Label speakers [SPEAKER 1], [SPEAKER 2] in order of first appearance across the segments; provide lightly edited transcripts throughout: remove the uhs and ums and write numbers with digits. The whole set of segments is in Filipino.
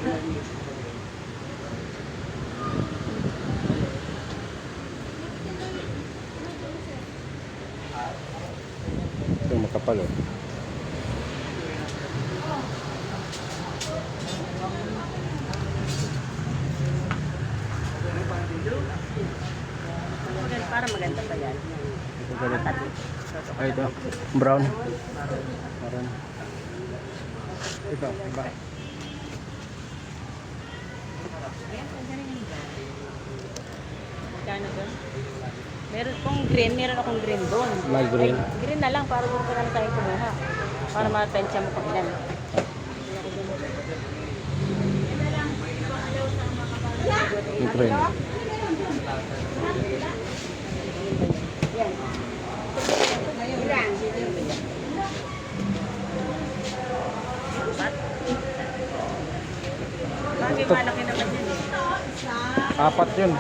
[SPEAKER 1] Ito makapal oh.
[SPEAKER 2] Para maganda pa yan.
[SPEAKER 1] Ito ganito. Ay, ito. Brown. Brown. Ito, iba.
[SPEAKER 2] Magkano doon? Meron pong green, meron akong green doon.
[SPEAKER 1] May green.
[SPEAKER 2] Ay, green na lang, para doon ka na tayo kumuha. Para matensya mo kung ilan.
[SPEAKER 1] Yung green.
[SPEAKER 2] Yan. Ilan? Bagay malaki naman yun eh.
[SPEAKER 1] Apat yun.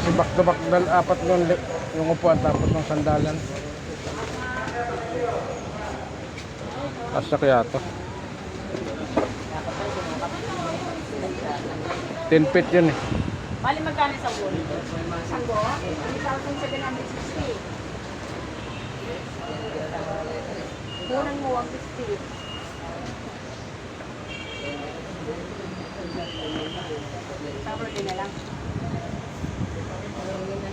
[SPEAKER 1] Kasi back to back apat yun. Yung upuan tapos ng sandalan. Asya kaya to. 10 feet yun eh.
[SPEAKER 2] Bali magkano sa buwan? Sanggo? 3,760. Bunang mo 150. Cover din na lang.